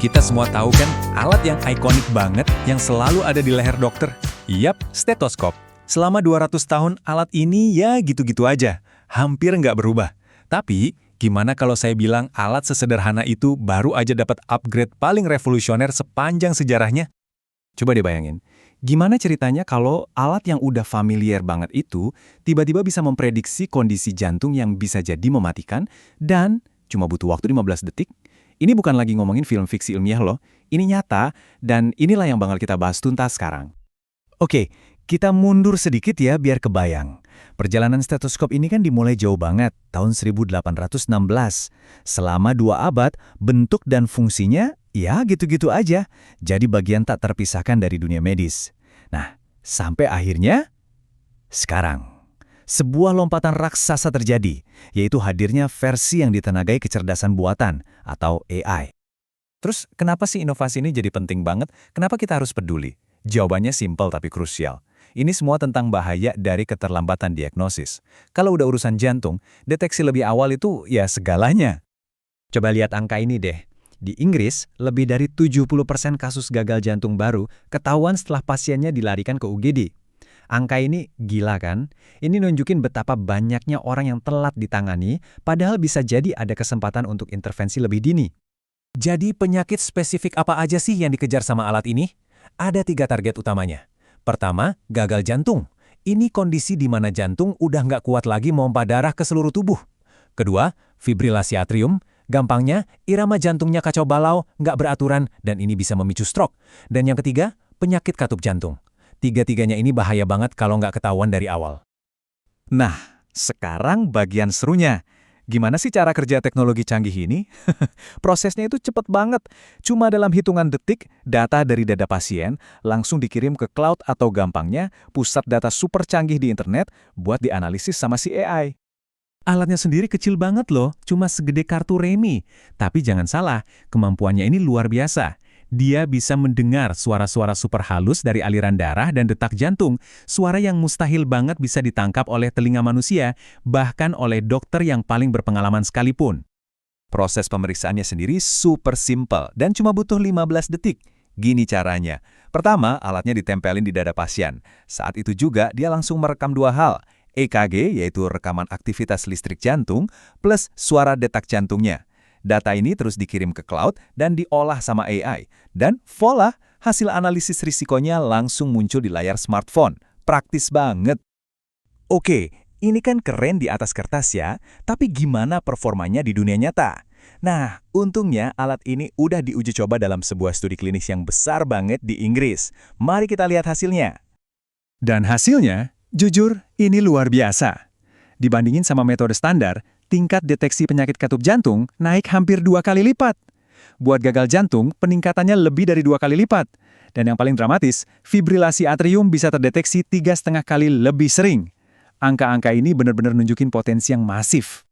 Kita semua tahu kan, alat yang ikonik banget yang selalu ada di leher dokter. Yap, stetoskop. Selama 200 tahun, alat ini ya gitu-gitu aja. Hampir nggak berubah. Tapi, gimana kalau saya bilang alat sesederhana itu baru aja dapat upgrade paling revolusioner sepanjang sejarahnya? Coba deh bayangin, gimana ceritanya kalau alat yang udah familiar banget itu tiba-tiba bisa memprediksi kondisi jantung yang bisa jadi mematikan dan cuma butuh waktu 15 detik? Ini bukan lagi ngomongin film fiksi ilmiah loh, ini nyata dan inilah yang bakal kita bahas tuntas sekarang. Oke, kita mundur sedikit ya biar kebayang. Perjalanan stetoskop ini kan dimulai jauh banget, tahun 1816. Selama 2 abad, bentuk dan fungsinya ya gitu-gitu aja, jadi bagian tak terpisahkan dari dunia medis. Nah, sampai akhirnya sekarang. Sebuah lompatan raksasa terjadi, yaitu hadirnya versi yang ditenagai kecerdasan buatan atau AI. Terus, kenapa sih inovasi ini jadi penting banget? Kenapa kita harus peduli? Jawabannya simpel tapi krusial. Ini semua tentang bahaya dari keterlambatan diagnosis. Kalau udah urusan jantung, deteksi lebih awal itu ya segalanya. Coba lihat angka ini deh. Di Inggris, lebih dari 70% kasus gagal jantung baru ketahuan setelah pasiennya dilarikan ke UGD. Angka ini gila kan? Ini nunjukin betapa banyaknya orang yang telat ditangani, padahal bisa jadi ada kesempatan untuk intervensi lebih dini. Jadi penyakit spesifik apa aja sih yang dikejar sama alat ini? Ada 3 target utamanya. Pertama, gagal jantung. Ini kondisi di mana jantung udah nggak kuat lagi memompa darah ke seluruh tubuh. Kedua, fibrilasi atrium. Gampangnya, irama jantungnya kacau balau, nggak beraturan, dan ini bisa memicu stroke. Dan yang ketiga, penyakit katup jantung. Tiga-tiganya ini bahaya banget kalau nggak ketahuan dari awal. Nah, sekarang bagian serunya. Gimana sih cara kerja teknologi canggih ini? Prosesnya itu cepet banget. Cuma dalam hitungan detik, data dari dada pasien langsung dikirim ke cloud atau gampangnya pusat data super canggih di internet buat dianalisis sama si AI. Alatnya sendiri kecil banget loh, cuma segede kartu remi. Tapi jangan salah, kemampuannya ini luar biasa. Dia bisa mendengar suara-suara super halus dari aliran darah dan detak jantung, suara yang mustahil banget bisa ditangkap oleh telinga manusia, bahkan oleh dokter yang paling berpengalaman sekalipun. Proses pemeriksaannya sendiri super simple dan cuma butuh 15 detik. Gini caranya. Pertama, alatnya ditempelin di dada pasien. Saat itu juga dia langsung merekam 2 hal, EKG yaitu rekaman aktivitas listrik jantung, plus suara detak jantungnya. Data ini terus dikirim ke cloud dan diolah sama AI. Dan voila, hasil analisis risikonya langsung muncul di layar smartphone. Praktis banget. Oke, ini kan keren di atas kertas ya, tapi gimana performanya di dunia nyata? Nah, untungnya alat ini udah diuji coba dalam sebuah studi klinis yang besar banget di Inggris. Mari kita lihat hasilnya. Dan hasilnya, jujur, ini luar biasa. Dibandingin sama metode standar, tingkat deteksi penyakit katup jantung naik hampir 2 kali lipat. Buat gagal jantung, peningkatannya lebih dari 2 kali lipat. Dan yang paling dramatis, fibrilasi atrium bisa terdeteksi 3,5 kali lebih sering. Angka-angka ini benar-benar nunjukin potensi yang masif.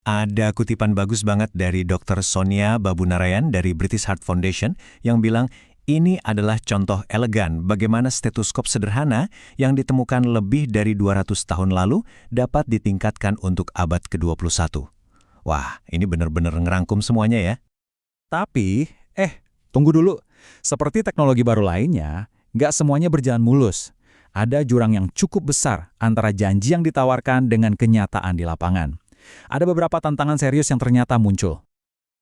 Ada kutipan bagus banget dari Dr. Sonia Babunarayan dari British Heart Foundation yang bilang, ini adalah contoh elegan bagaimana stetoskop sederhana yang ditemukan lebih dari 200 tahun lalu dapat ditingkatkan untuk abad ke-21. Wah, ini benar-benar ngerangkum semuanya ya. Tapi, tunggu dulu. Seperti teknologi baru lainnya, nggak semuanya berjalan mulus. Ada jurang yang cukup besar antara janji yang ditawarkan dengan kenyataan di lapangan. Ada beberapa tantangan serius yang ternyata muncul.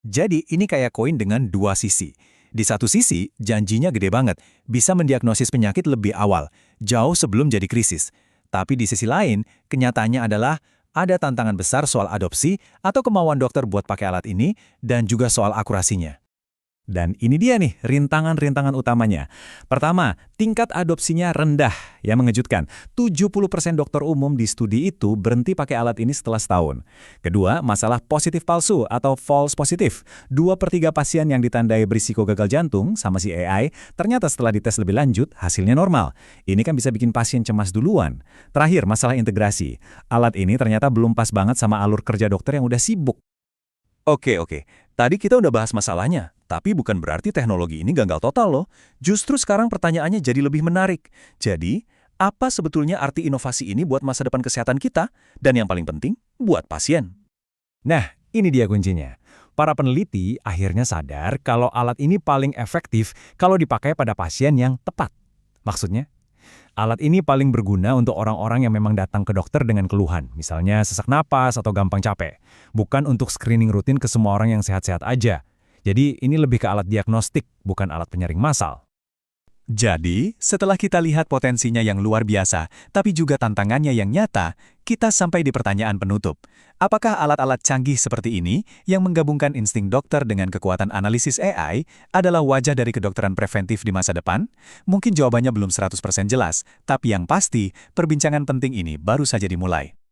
Jadi, ini kayak koin dengan 2 sisi. Di satu sisi, janjinya gede banget, bisa mendiagnosis penyakit lebih awal, jauh sebelum jadi krisis. Tapi di sisi lain, kenyataannya adalah ada tantangan besar soal adopsi atau kemauan dokter buat pakai alat ini, dan juga soal akurasinya. Dan ini dia nih, rintangan-rintangan utamanya. Pertama, tingkat adopsinya rendah. Ya mengejutkan, 70% dokter umum di studi itu berhenti pakai alat ini setelah setahun. Kedua, masalah positif palsu atau false positif. 2/3 pasien yang ditandai berisiko gagal jantung sama si AI, ternyata setelah dites lebih lanjut, hasilnya normal. Ini kan bisa bikin pasien cemas duluan. Terakhir, masalah integrasi. Alat ini ternyata belum pas banget sama alur kerja dokter yang udah sibuk. Oke. Tadi kita udah bahas masalahnya, tapi bukan berarti teknologi ini gagal total loh. Justru sekarang pertanyaannya jadi lebih menarik. Jadi, apa sebetulnya arti inovasi ini buat masa depan kesehatan kita? Dan yang paling penting, buat pasien. Nah, ini dia kuncinya. Para peneliti akhirnya sadar kalau alat ini paling efektif kalau dipakai pada pasien yang tepat. Maksudnya, alat ini paling berguna untuk orang-orang yang memang datang ke dokter dengan keluhan, misalnya sesak napas atau gampang capek. Bukan untuk screening rutin ke semua orang yang sehat-sehat aja. Jadi ini lebih ke alat diagnostik, bukan alat penyaring massal. Jadi, setelah kita lihat potensinya yang luar biasa, tapi juga tantangannya yang nyata, kita sampai di pertanyaan penutup. Apakah alat-alat canggih seperti ini, yang menggabungkan insting dokter dengan kekuatan analisis AI, adalah wajah dari kedokteran preventif di masa depan? Mungkin jawabannya belum 100% jelas, tapi yang pasti, perbincangan penting ini baru saja dimulai.